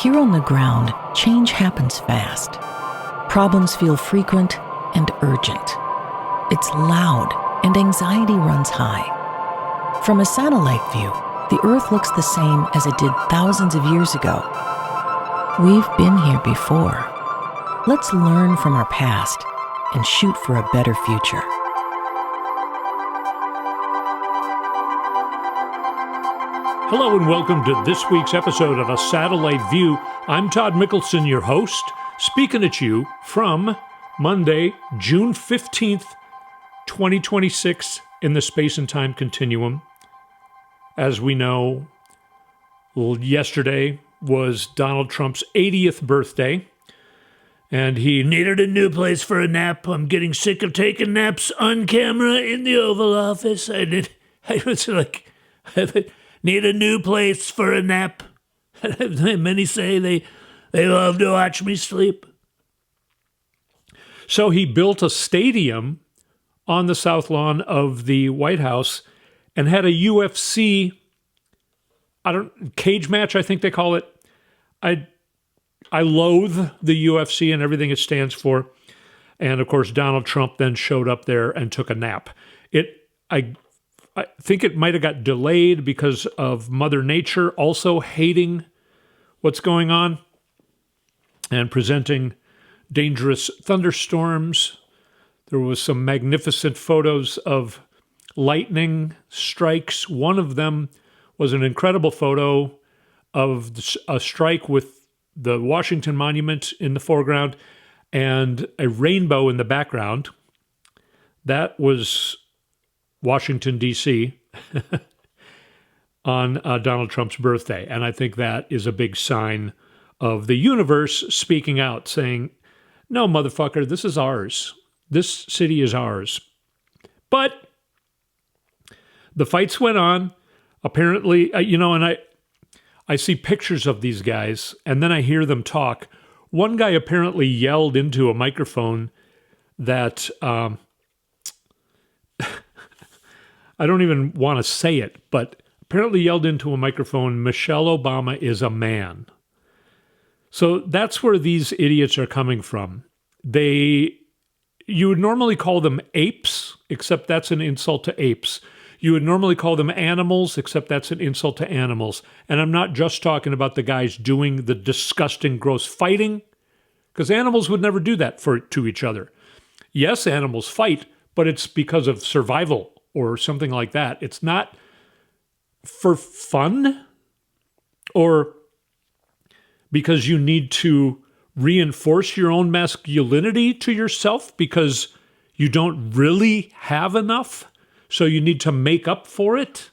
Here on the ground, change happens fast. Problems feel frequent and urgent. It's loud and anxiety runs high. From a satellite view, the Earth looks the same as it did thousands of years ago. We've been here before. Let's learn from our past and shoot for a better future. Hello and welcome to this week's episode of A Satellite View. I'm Todd Mickelson, your host, speaking at you from Monday, June 15th, 2026 in the space and time continuum. As we know, yesterday was Donald Trump's 80th birthday, and he needed a new place for a nap. I'm getting sick of taking naps on camera in the Oval Office. I was like, need a new place for a nap. Many say they love to watch me sleep. So he built a stadium on the south lawn of the White House and had a UFC, cage match, I think they call it. I loathe the UFC and everything it stands for. And of course, Donald Trump then showed up there and took a nap. I think it might have got delayed because of Mother Nature also hating what's going on and presenting dangerous thunderstorms. There was some magnificent photos of lightning strikes. One of them was an incredible photo of a strike with the Washington Monument in the foreground and a rainbow in the background. That was Washington, D.C. on Donald Trump's birthday. And I think that is a big sign of the universe speaking out, saying, no, motherfucker, this is ours. This city is ours. But the fights went on. Apparently, and I see pictures of these guys, and then I hear them talk. One guy apparently yelled into a microphone that I don't even want to say it, but apparently yelled into a microphone, Michelle Obama is a man. So that's where these idiots are coming from. You would normally call them apes, except that's an insult to apes. You would normally call them animals, except that's an insult to animals. And I'm not just talking about the guys doing the disgusting, gross fighting, because animals would never do that to each other. Yes, animals fight, but it's because of survival or something like that. It's not for fun or because you need to reinforce your own masculinity to yourself because you don't really have enough. So you need to make up for it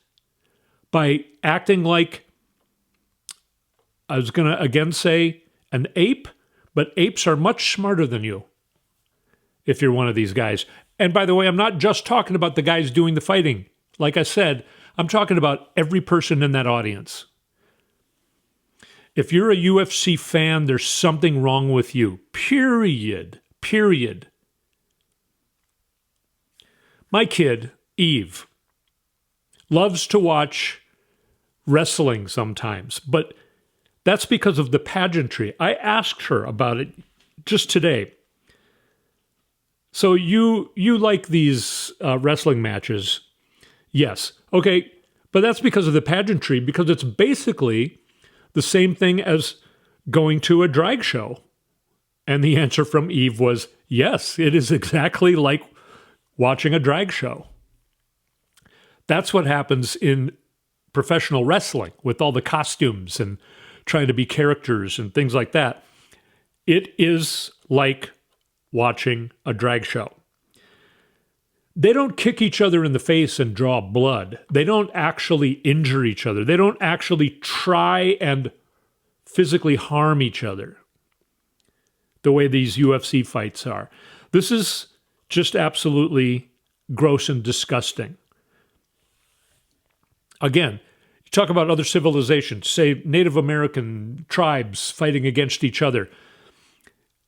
by acting like, I was going to again say an ape, but apes are much smarter than you if you're one of these guys. And by the way, I'm not just talking about the guys doing the fighting. Like I said, I'm talking about every person in that audience. If you're a UFC fan, there's something wrong with you. Period. My kid, Eve, loves to watch wrestling sometimes, but that's because of the pageantry. I asked her about it just today. So you like these wrestling matches? Yes. Okay, but that's because of the pageantry, because it's basically the same thing as going to a drag show. And the answer from Eve was, yes, it is exactly like watching a drag show. That's what happens in professional wrestling with all the costumes and trying to be characters and things like that. It is like watching a drag show. They don't kick each other in the face and draw blood. They don't actually injure each other. They don't actually try and physically harm each other the way these UFC fights are. This is just absolutely gross and disgusting. Again, you talk about other civilizations, say Native American tribes fighting against each other.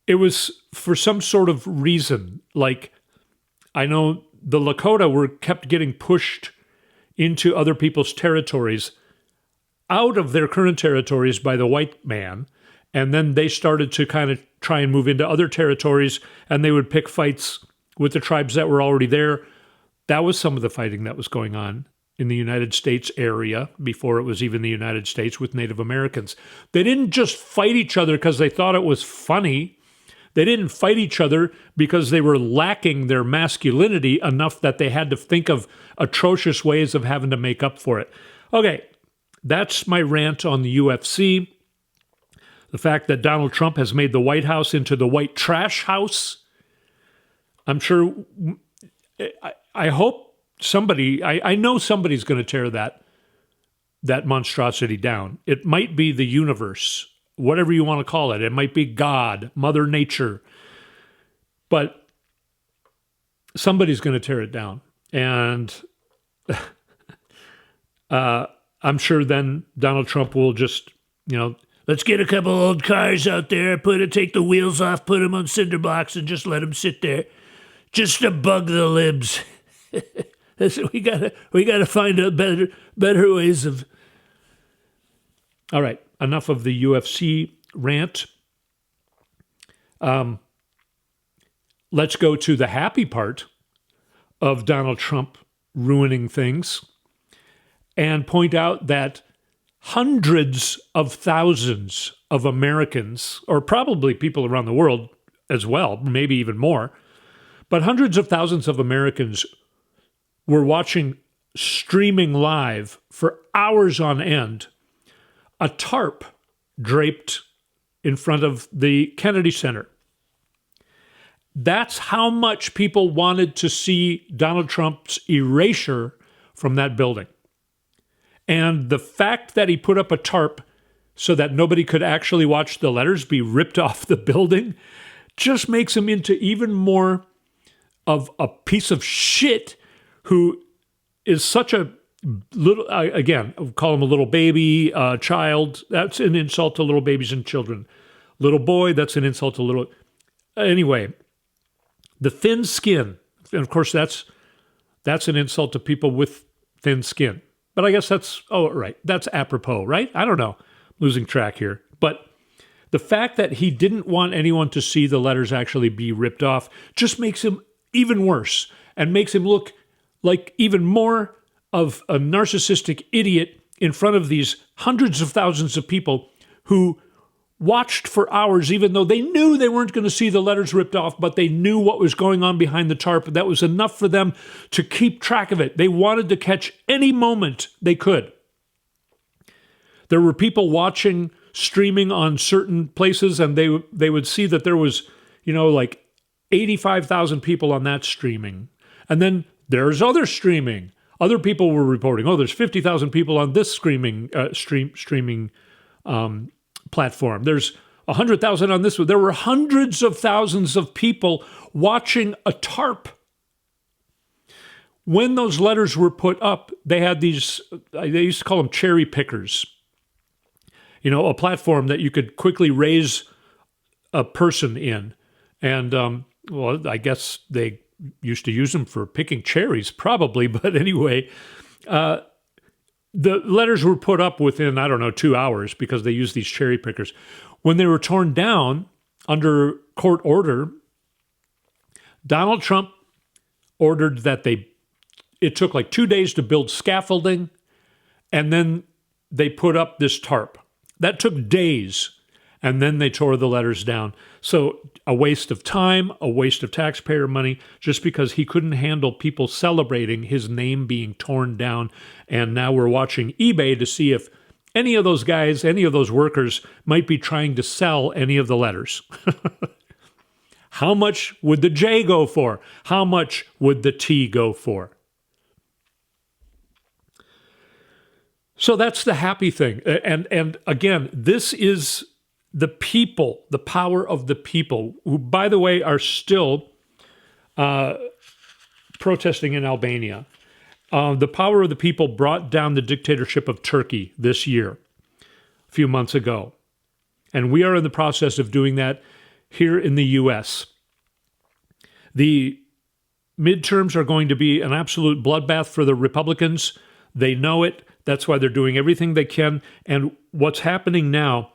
It was for some sort of reason, like I know the Lakota kept getting pushed into other people's territories, out of their current territories by the white man, And then they started to kind of try and move into other territories, and they would pick fights with the tribes that were already there. That was some of the fighting that was going on in the United States area before it was even the United States with Native Americans. They didn't just fight each other because they thought it was funny. They didn't fight each other because they were lacking their masculinity enough that they had to think of atrocious ways of having to make up for it. Okay, that's my rant on the UFC. The fact that Donald Trump has made the White House into the white trash house. I'm sure, I hope somebody, I know somebody's going to tear that monstrosity down. It might be the universe, whatever you want to call it. It might be God, Mother Nature. But somebody's going to tear it down. And I'm sure then Donald Trump will just, let's get a couple old cars out there, take the wheels off, put them on cinder blocks, and just let them sit there, just to bug the libs. We gotta find out better ways of. All right, enough of the UFC rant. Let's go to the happy part of Donald Trump ruining things, and point out that hundreds of thousands of Americans, or probably people around the world as well, maybe even more, but hundreds of thousands of Americans were watching, streaming live for hours on end, a tarp draped in front of the Kennedy Center. That's how much people wanted to see Donald Trump's erasure from that building. And the fact that he put up a tarp so that nobody could actually watch the letters be ripped off the building just makes him into even more of a piece of shit who is such a little, again, I'll call him a little baby, child. That's an insult to little babies and children. Little boy, that's an insult to little. Anyway, the thin skin, and of course that's an insult to people with thin skin. But I guess that's apropos, right? I don't know. I'm losing track here. But the fact that he didn't want anyone to see the letters actually be ripped off just makes him even worse and makes him look like even more of a narcissistic idiot in front of these hundreds of thousands of people who watched for hours, even though they knew they weren't going to see the letters ripped off, but they knew what was going on behind the tarp. That was enough for them to keep track of it. They wanted to catch any moment they could. There were people watching, streaming on certain places, and they would see that there was, like 85,000 people on that streaming. And then there's other streaming. Other people were reporting, there's 50,000 people on this streaming platform. There's 100,000 on this one. There were hundreds of thousands of people watching a tarp. When those letters were put up, they had these, they used to call them cherry pickers. A platform that you could quickly raise a person in. And, I guess they used to use them for picking cherries, probably. But anyway, the letters were put up within, 2 hours because they used these cherry pickers. When they were torn down under court order, Donald Trump ordered that it took like 2 days to build scaffolding, and then they put up this tarp. That took days, and then they tore the letters down. So a waste of time, a waste of taxpayer money, just because he couldn't handle people celebrating his name being torn down. And now we're watching eBay to see if any of those guys, any of those workers might be trying to sell any of the letters. How much would the J go for? How much would the T go for? So that's the happy thing. And again, this is the people, the power of the people, who, by the way, are still protesting in Albania. The power of the people brought down the dictatorship of Turkey this year, a few months ago. And we are in the process of doing that here in the U.S. The midterms are going to be an absolute bloodbath for the Republicans. They know it. That's why they're doing everything they can. And what's happening now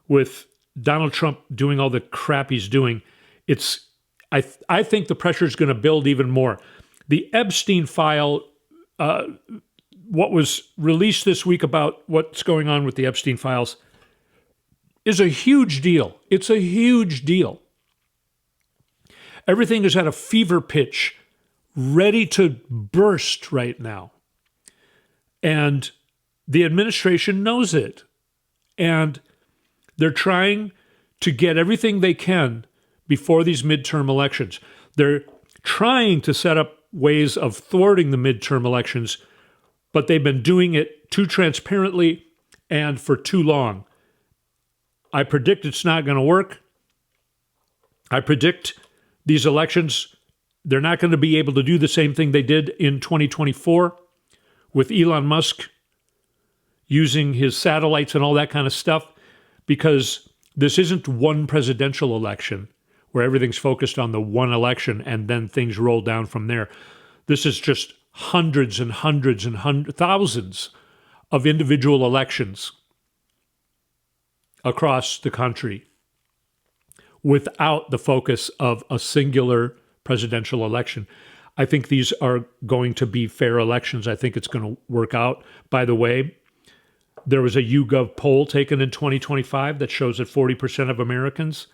with Donald Trump doing all the crap he's doing, I think the pressure is going to build even more. The Epstein file, what was released this week about what's going on with the Epstein files, is a huge deal. It's a huge deal. Everything is at a fever pitch, ready to burst right now. And the administration knows it. And they're trying to get everything they can before these midterm elections. They're trying to set up ways of thwarting the midterm elections, but they've been doing it too transparently and for too long. I predict it's not going to work. I predict these elections, they're not going to be able to do the same thing they did in 2024 with Elon Musk using his satellites and all that kind of stuff, because this isn't one presidential election where everything's focused on the one election and then things roll down from there. This is just hundreds and hundreds and thousands of individual elections across the country without the focus of a singular presidential election. I think these are going to be fair elections. I think it's going to work out. By the way, there was a YouGov poll taken in 2025 that shows that 40% of Americans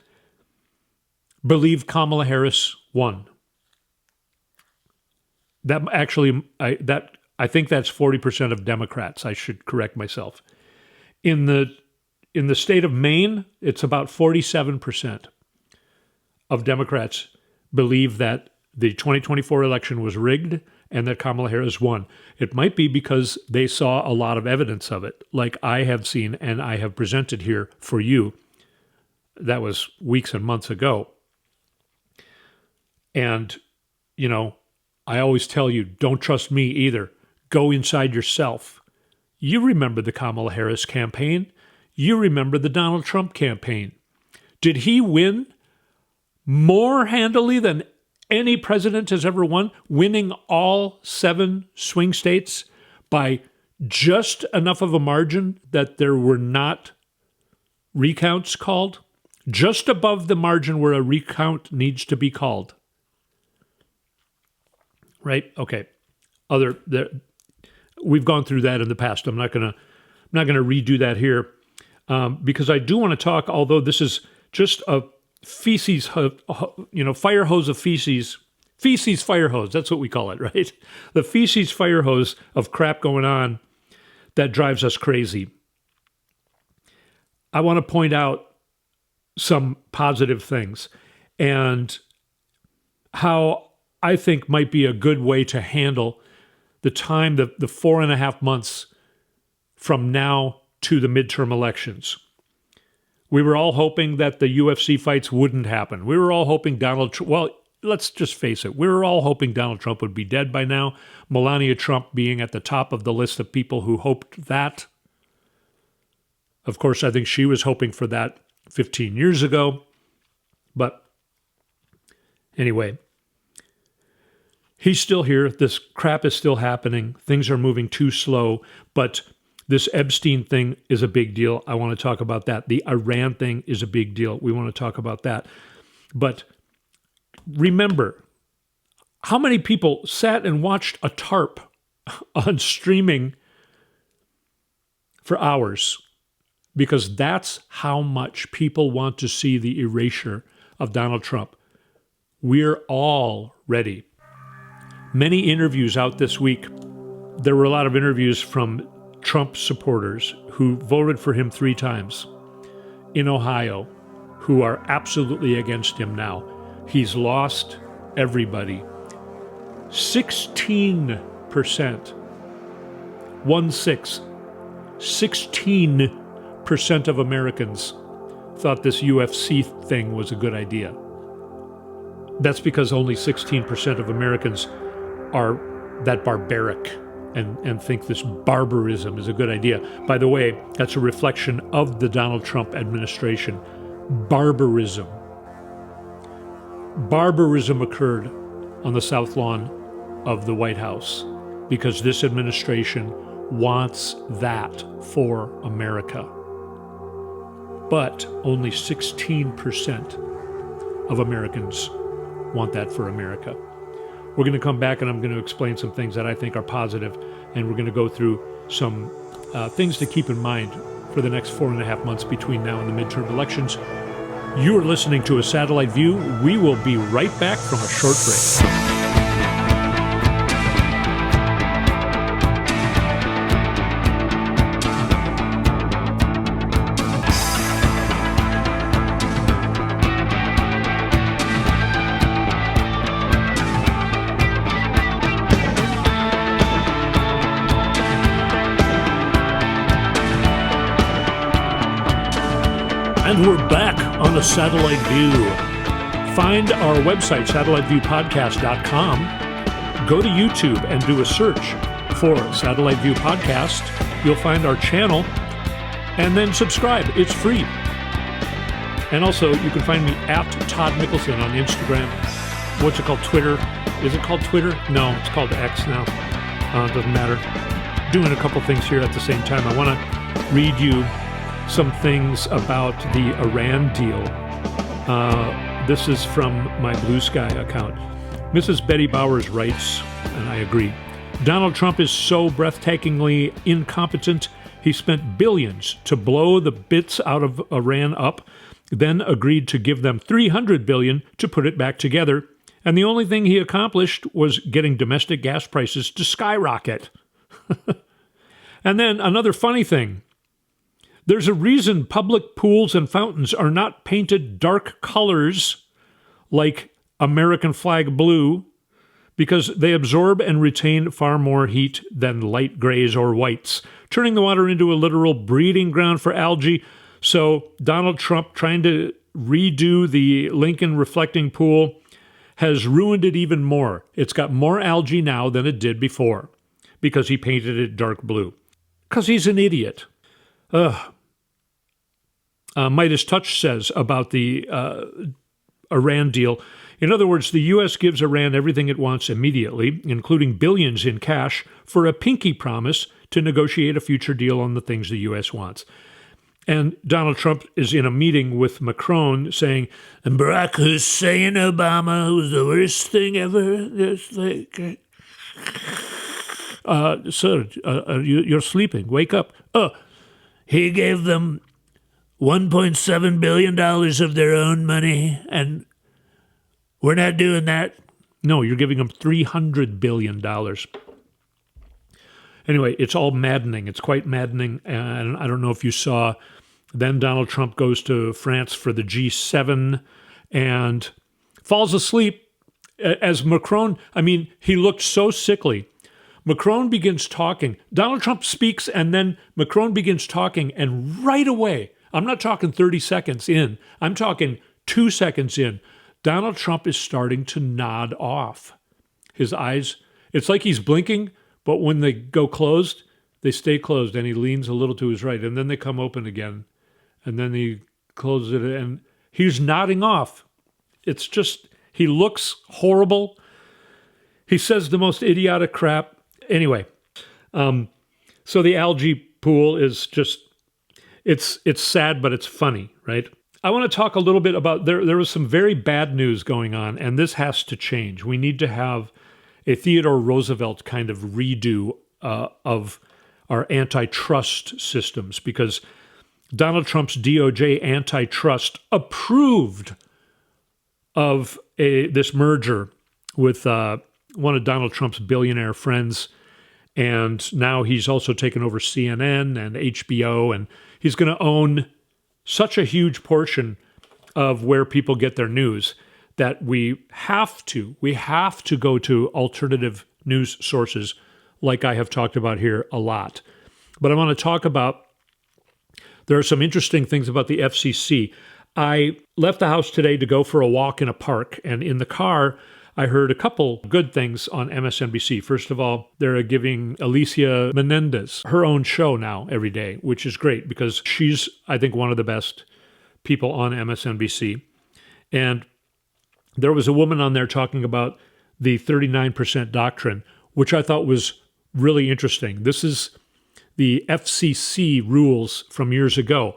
believe Kamala Harris won. That actually, I think that's 40% of Democrats. I should correct myself. In the state of Maine, it's about 47% of Democrats believe that the 2024 election was rigged and that Kamala Harris won. It might be because they saw a lot of evidence of it, like I have seen and I have presented here for you. That was weeks and months ago. And, you know, I always tell you, don't trust me either. Go inside yourself. You remember the Kamala Harris campaign. You remember the Donald Trump campaign. Did he win more handily than any president has ever won, winning all 7 swing states by just enough of a margin that there were not recounts called? Just above the margin where a recount needs to be called. Right? Okay. We've gone through that in the past. I'm not gonna redo that here, because I do want to talk. Although this is just a feces, fire hose of feces fire hose. That's what we call it, right? The feces fire hose of crap going on that drives us crazy. I want to point out some positive things and how I think might be a good way to handle the time, the 4.5 months from now to the midterm elections. We were all hoping that the UFC fights wouldn't happen. We were all hoping let's just face it. We were all hoping Donald Trump would be dead by now. Melania Trump being at the top of the list of people who hoped that. Of course, I think she was hoping for that 15 years ago. But anyway, he's still here. This crap is still happening. Things are moving too slow. But this Epstein thing is a big deal. I want to talk about that. The Iran thing is a big deal. We want to talk about that. But remember, how many people sat and watched a TARP on streaming for hours? Because that's how much people want to see the erasure of Donald Trump. We're all ready. Many interviews out this week. There were a lot of interviews from Trump supporters who voted for him 3 times in Ohio, who are absolutely against him now. He's lost everybody. 16%, 16% of Americans thought this UFC thing was a good idea. That's because only 16% of Americans are that barbaric and think this barbarism is a good idea. By the way, that's a reflection of the Donald Trump administration. Barbarism. Barbarism occurred on the South Lawn of the White House because this administration wants that for America. but only 16% of Americans want that for America. We're going to come back and I'm going to explain some things that I think are positive, and we're going to go through some things to keep in mind for the next 4.5 months between now and the midterm elections. You are listening to A Satellite View. We will be right back from a short break. And we're back on A Satellite View. Find our website, satelliteviewpodcast.com. Go to YouTube and do a search for Satellite View Podcast. You'll find our channel, and then subscribe. It's free. And also, you can find me at Todd Mickelson on Instagram. What's it called? Twitter. Is it called Twitter? No, it's called X now. It doesn't matter. Doing a couple things here at the same time. I want to read you some things about the Iran deal. This is from my Blue Sky account. Mrs. Betty Bowers writes, and I agree, Donald Trump is so breathtakingly incompetent, he spent billions to blow the bits out of Iran up, then agreed to give them $300 billion to put it back together, and the only thing he accomplished was getting domestic gas prices to skyrocket. And then another funny thing, there's a reason public pools and fountains are not painted dark colors like American flag blue, because they absorb and retain far more heat than light grays or whites, turning the water into a literal breeding ground for algae. So Donald Trump, trying to redo the Lincoln reflecting pool, has ruined it even more. It's got more algae now than it did before because he painted it dark blue. Because he's an idiot. Midas Touch says about the Iran deal. In other words, the U.S. gives Iran everything it wants immediately, including billions in cash, for a pinky promise to negotiate a future deal on the things the U.S. wants. And Donald Trump is in a meeting with Macron saying, and Barack Hussein Obama was the worst thing ever. Just like, sir, you're sleeping. Wake up. He gave them $1.7 billion of their own money, and we're not doing that. No, you're giving them $300 billion. Anyway, it's all maddening. It's quite maddening, and I don't know if you saw, then Donald Trump goes to France for the G7 and falls asleep as Macron, he looked so sickly. Macron begins talking. Donald Trump speaks, and then Macron begins talking, and right away, I'm not talking 30 seconds in, I'm talking 2 seconds in, Donald Trump is starting to nod off. His eyes, it's like he's blinking, but when they go closed, they stay closed, and he leans a little to his right, and then they come open again, and then he closes it, and he's nodding off. It's just, he looks horrible. He says the most idiotic crap. Anyway, so the algae pool is just, it's sad, but it's funny, right? I want to talk a little bit about, there was some very bad news going on, and this has to change. We need to have a Theodore Roosevelt kind of redo of our antitrust systems, because Donald Trump's DOJ antitrust approved of this merger with one of Donald Trump's billionaire friends, and now he's also taken over CNN and HBO, and he's going to own such a huge portion of where people get their news that we have to go to alternative news sources like I have talked about here a lot. But I want to talk about, there are some interesting things about the FCC. I left the house today to go for a walk in a park, and in the car, I heard a couple good things on MSNBC. First of all, they're giving Alicia Menendez her own show now every day, which is great because she's, I think, one of the best people on MSNBC. And there was a woman on there talking about the 39% doctrine, which I thought was really interesting. This is the FCC rules from years ago.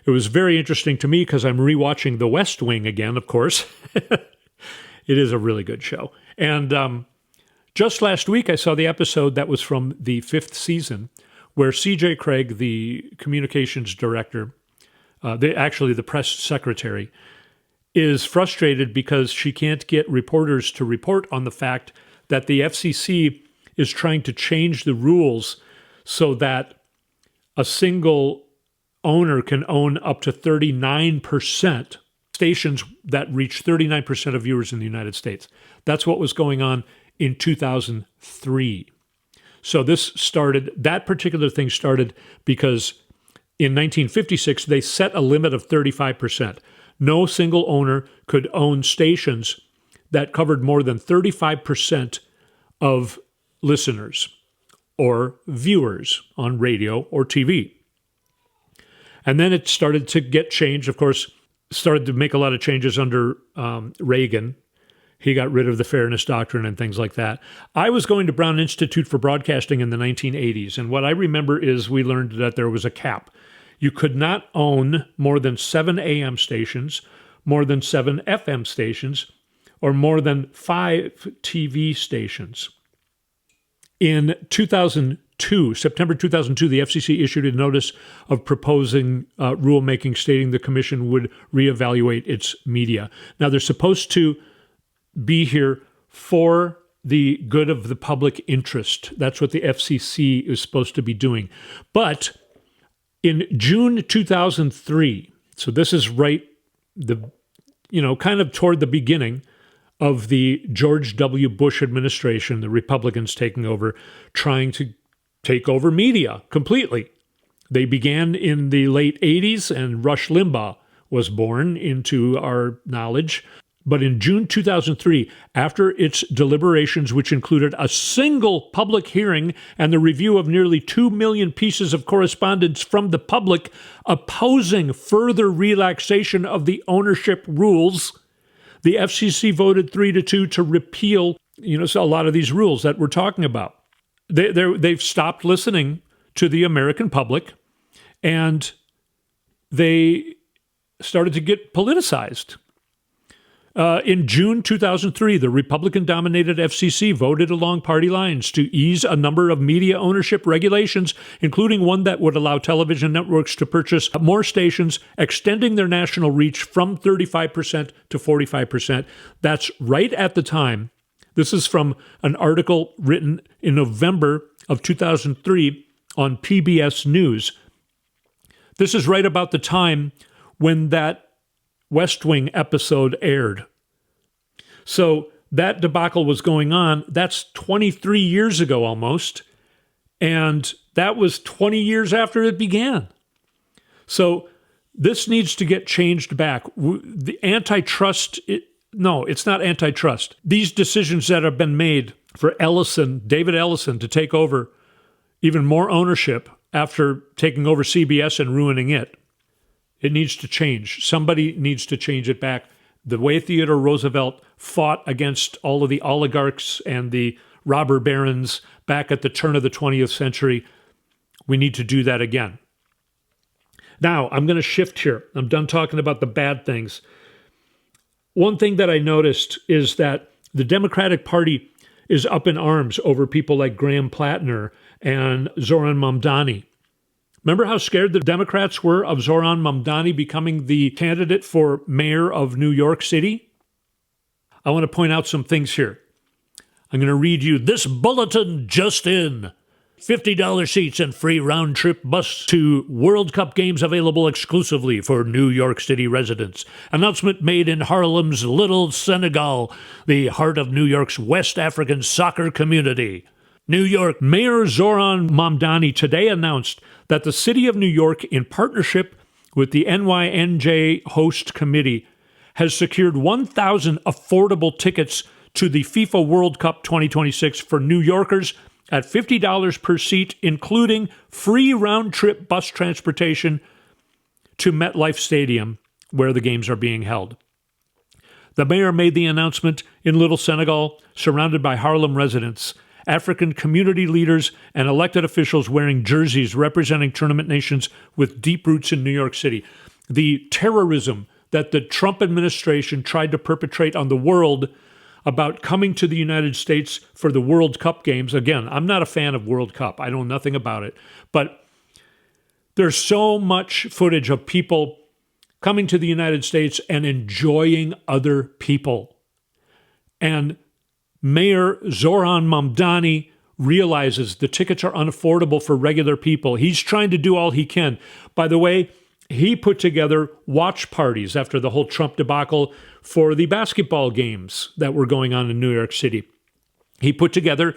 It was very interesting to me because I'm rewatching The West Wing again, of course. It is a really good show. And just last week, I saw the episode that was from the 5th season where C.J. Craig, the communications director, the press secretary, is frustrated because she can't get reporters to report on the fact that the FCC is trying to change the rules so that a single owner can own up to 39% stations that reach 39% of viewers in the United States. That's what was going on in 2003. So that particular thing started because in 1956, they set a limit of 35%. No single owner could own stations that covered more than 35% of listeners or viewers on radio or TV. And then it started to get changed. Of course, started to make a lot of changes under Reagan. He got rid of the Fairness Doctrine and things like that. I was going to Brown Institute for Broadcasting in the 1980s, and what I remember is we learned that there was a cap. You could not own more than 7 AM stations, more than 7 FM stations, or more than 5 TV stations. In 2002, September 2002, the FCC issued a notice of proposing rulemaking stating the commission would reevaluate its media. Now, they're supposed to be here for the good of the public interest. That's what the FCC is supposed to be doing. But in June 2003, so this is kind of toward the beginning of the George W. Bush administration, the Republicans taking over, trying to take over media completely. They began in the late 80s, and Rush Limbaugh was born into our knowledge. But in June 2003, after its deliberations, which included a single public hearing and the review of nearly 2 million pieces of correspondence from the public opposing further relaxation of the ownership rules, the FCC voted 3-2 to repeal, so a lot of these rules that we're talking about. They've stopped listening to the American public, and they started to get politicized. In June 2003, the Republican-dominated FCC voted along party lines to ease a number of media ownership regulations, including one that would allow television networks to purchase more stations, extending their national reach from 35% to 45%. That's right at the time. This is from an article written in November of 2003 on PBS News. This is right about the time when that West Wing episode aired. So that debacle was going on. That's 23 years ago almost. And that was 20 years after it began. So this needs to get changed back. The antitrust, it's not antitrust. These decisions that have been made for David Ellison, to take over even more ownership after taking over CBS and ruining it. It needs to change. Somebody needs to change it back. The way Theodore Roosevelt fought against all of the oligarchs and the robber barons back at the turn of the 20th century, we need to do that again. Now, I'm going to shift here. I'm done talking about the bad things. One thing that I noticed is that the Democratic Party is up in arms over people like Graham Plattner and Zoran Mamdani. Remember how scared the Democrats were of Zoran Mamdani becoming the candidate for mayor of New York City? I want to point out some things here. I'm going to read you this bulletin just in. $50 seats and free round-trip bus to World Cup games available exclusively for New York City residents. Announcement made in Harlem's Little Senegal, the heart of New York's West African soccer community. New York Mayor Zoran Mamdani today announced that the City of New York, in partnership with the NYNJ Host Committee, has secured 1,000 affordable tickets to the FIFA World Cup 2026 for New Yorkers at $50 per seat, including free round-trip bus transportation to MetLife Stadium, where the games are being held. The mayor made the announcement in Little Senegal, surrounded by Harlem residents, African community leaders, and elected officials wearing jerseys representing tournament nations with deep roots in New York City. the terrorism that the Trump administration tried to perpetrate on the world about coming to the United States for the World Cup games. Again, I'm not a fan of World Cup. I know nothing about it. But there's so much footage of people coming to the United States and enjoying other people. And Mayor Zoran Mamdani realizes the tickets are unaffordable for regular people. He's trying to do all he can. By the way, he put together watch parties after the whole Trump debacle for the basketball games that were going on in New York City. He put together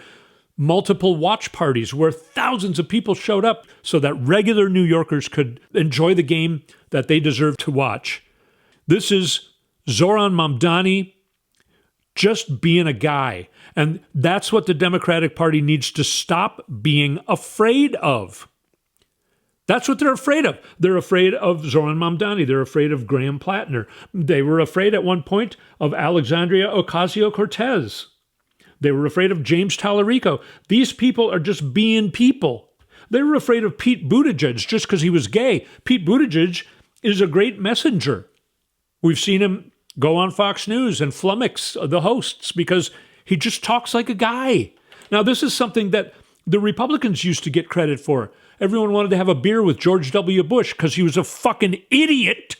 multiple watch parties where thousands of people showed up so that regular New Yorkers could enjoy the game that they deserve to watch. This is Zoran Mamdani just being a guy. And that's what the Democratic Party needs to stop being afraid of. That's what they're afraid of. They're afraid of Zoran Mamdani. They're afraid of Graham Plattner. They were afraid at one point of Alexandria Ocasio-Cortez. They were afraid of James Tallarico. These people are just being people. They were afraid of Pete Buttigieg just because he was gay. Pete Buttigieg is a great messenger. We've seen him go on Fox News and flummox the hosts because he just talks like a guy. Now, this is something that the Republicans used to get credit for. Everyone wanted to have a beer with George W. Bush because he was a fucking idiot.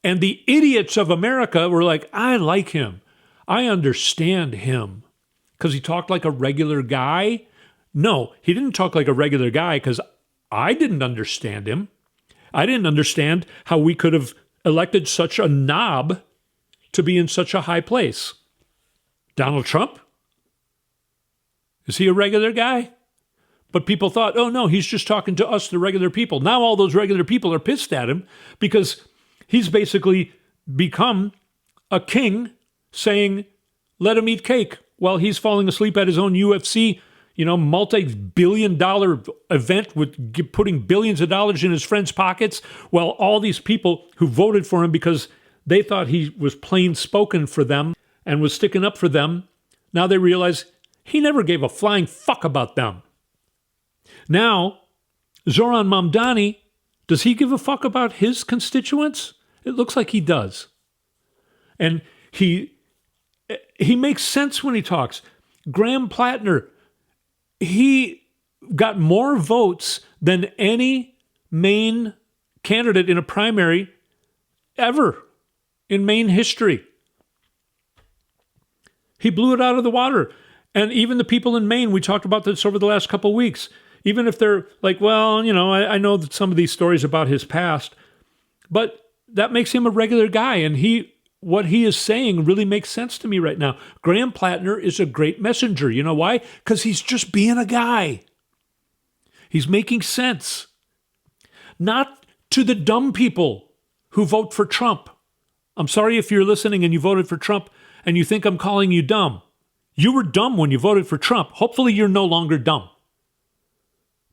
And the idiots of America were like, I like him. I understand him. Because he talked like a regular guy? No, he didn't talk like a regular guy because I didn't understand him. I didn't understand how we could have elected such a knob to be in such a high place. Donald Trump? Is he a regular guy? But people thought, oh no, he's just talking to us, the regular people. Now all those regular people are pissed at him because he's basically become a king saying, let him eat cake while he's falling asleep at his own UFC, multi-billion-dollar event with putting billions of dollars in his friends' pockets, while all these people who voted for him because they thought he was plain spoken for them and was sticking up for them, now they realize he never gave a flying fuck about them. Now, Zoran Mamdani, does he give a fuck about his constituents? It looks like he does. And he makes sense when he talks. Graham Plattner, he got more votes than any Maine candidate in a primary ever in Maine history. He blew it out of the water. And even the people in Maine, we talked about this over the last couple of weeks, even if they're like, well, I know that some of these stories about his past, but that makes him a regular guy. And what he is saying really makes sense to me right now. Graham Plattner is a great messenger. You know why? Because he's just being a guy. He's making sense. Not to the dumb people who vote for Trump. I'm sorry if you're listening and you voted for Trump and you think I'm calling you dumb. You were dumb when you voted for Trump. Hopefully you're no longer dumb.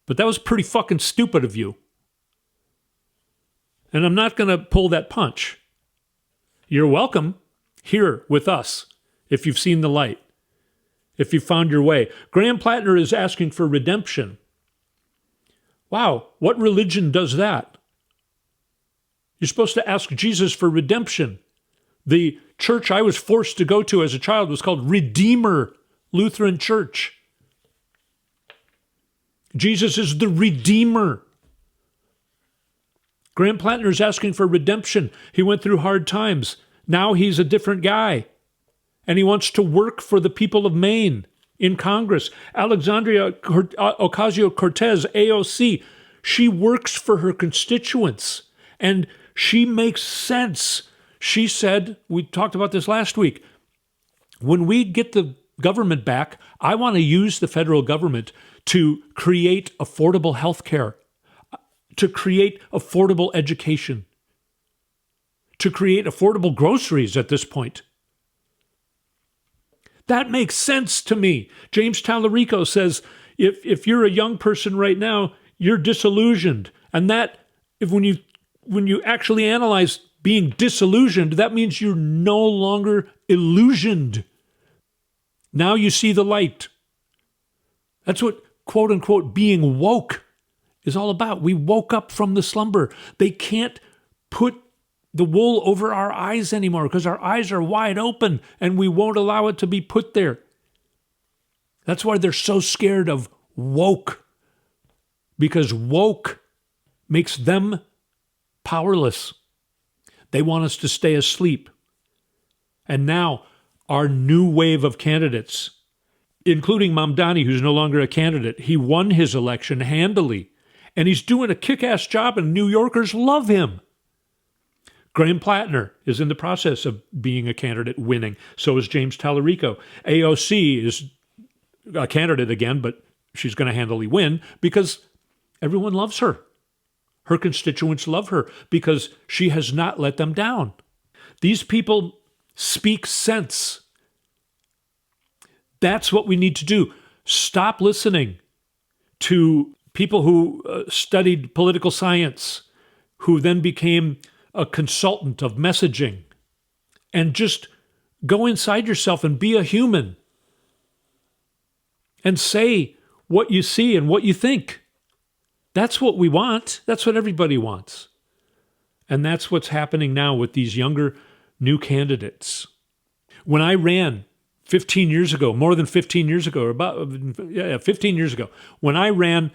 But that was pretty fucking stupid of you. And I'm not going to pull that punch. You're welcome here with us if you've seen the light, if you found your way. Graham Plattner is asking for redemption. Wow, what religion does that? You're supposed to ask Jesus for redemption. The church I was forced to go to as a child was called Redeemer Lutheran Church. Jesus is the Redeemer. Graham Plattner is asking for redemption. He went through hard times. Now he's a different guy. And he wants to work for the people of Maine in Congress. Alexandria Ocasio-Cortez, AOC, she works for her constituents. And she makes sense. She said, we talked about this last week, when we get the government back, I want to use the federal government to create affordable health care, to create affordable education, to create affordable groceries at this point. That makes sense to me. James Tallarico says, if you're a young person right now, you're disillusioned. And that, when you actually analyze being disillusioned, that means you're no longer illusioned. Now you see the light. That's what, quote unquote, being woke is all about. We woke up from the slumber. They can't put the wool over our eyes anymore because our eyes are wide open and we won't allow it to be put there. That's why they're so scared of woke, because woke makes them powerless. They want us to stay asleep. And now our new wave of candidates, including Mamdani, who's no longer a candidate, he won his election handily, and he's doing a kick-ass job, and New Yorkers love him. Graham Plattner is in the process of being a candidate, winning. So is James Tallarico. AOC is a candidate again, but she's going to handily win because everyone loves her. Her constituents love her because she has not let them down. These people speak sense. That's what we need to do. Stop listening to people who studied political science, who then became a consultant of messaging, and just go inside yourself and be a human and say what you see and what you think. That's what we want. That's what everybody wants. And that's what's happening now with these younger new candidates. When I ran 15 years ago, more than 15 years ago, 15 years ago, when I ran,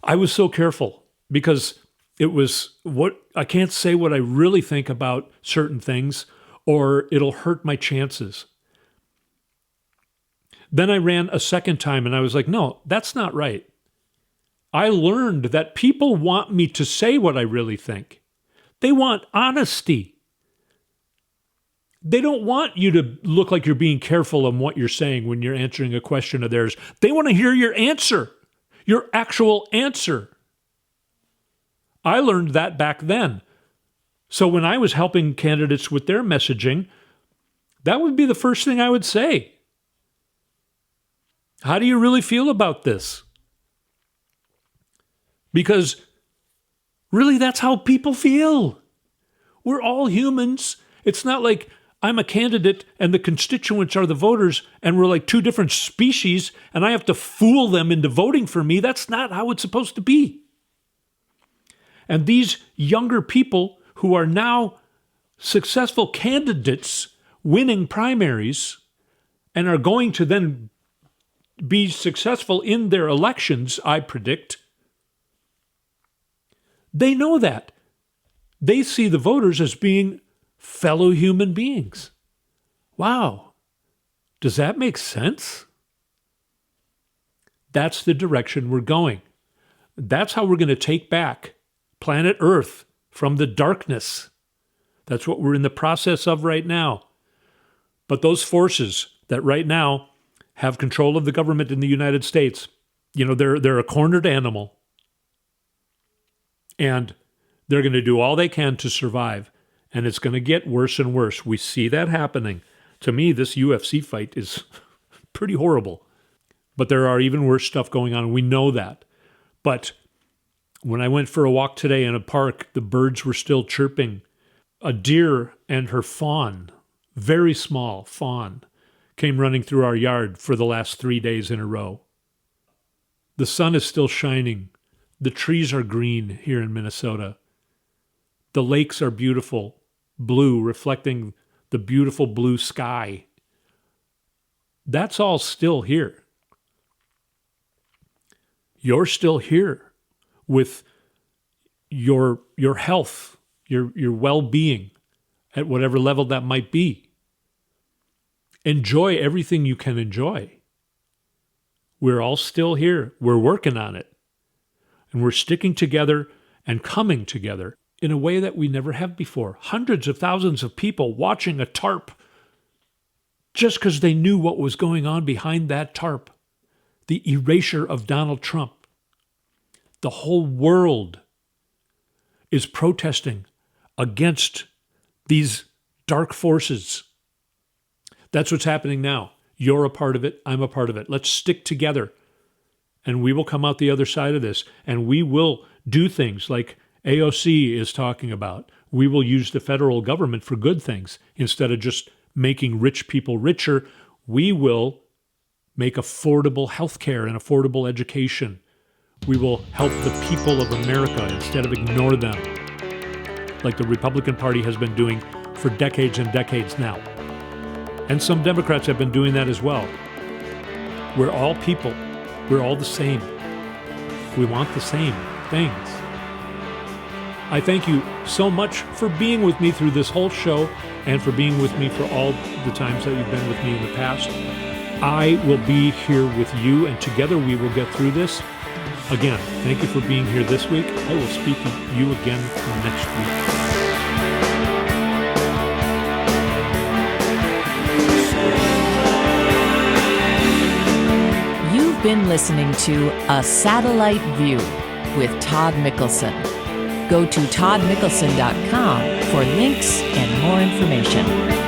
I was so careful because it was I can't say what I really think about certain things or it'll hurt my chances. Then I ran a second time and I was like, no, that's not right. I learned that people want me to say what I really think. They want honesty. They don't want you to look like you're being careful on what you're saying when you're answering a question of theirs. They want to hear your answer, your actual answer. I learned that back then. So when I was helping candidates with their messaging, that would be the first thing I would say. How do you really feel about this? Because really, that's how people feel. We're all humans. It's not like I'm a candidate and the constituents are the voters and we're like two different species and I have to fool them into voting for me. That's not how it's supposed to be. And these younger people who are now successful candidates winning primaries and are going to then be successful in their elections, I predict, they know that. They see the voters as being fellow human beings. Wow. Does that make sense? That's the direction we're going. That's how we're going to take back planet Earth from the darkness. That's what we're in the process of right now. But those forces that right now have control of the government in the United States, they're a cornered animal. And they're going to do all they can to survive. And it's going to get worse and worse. We see that happening. To me, this UFC fight is pretty horrible. But there are even worse stuff going on. We know that. But when I went for a walk today in a park, the birds were still chirping. A deer and her fawn, very small fawn, came running through our yard for the last 3 days in a row. The sun is still shining. The trees are green here in Minnesota. The lakes are beautiful, blue, reflecting the beautiful blue sky. That's all still here. You're still here with your health, your well-being at whatever level that might be. Enjoy everything you can enjoy. We're all still here. We're working on it. And we're sticking together and coming together in a way that we never have before. Hundreds of thousands of people watching a tarp just because they knew what was going on behind that tarp. The erasure of Donald Trump. The whole world is protesting against these dark forces. That's what's happening now. You're a part of it. I'm a part of it. Let's stick together. And we will come out the other side of this. And we will do things like AOC is talking about. We will use the federal government for good things. Instead of just making rich people richer, we will make affordable health care and affordable education. We will help the people of America instead of ignore them. like the Republican Party has been doing for decades and decades now. And some Democrats have been doing that as well. We're all people. We're all the same. We want the same things. I thank you so much for being with me through this whole show and for being with me for all the times that you've been with me in the past. I will be here with you, and together we will get through this. Again, thank you for being here this week. I will speak to you again next week. You've been listening to A Satellite View with Todd Mickelson. Go to toddmickelson.com for links and more information.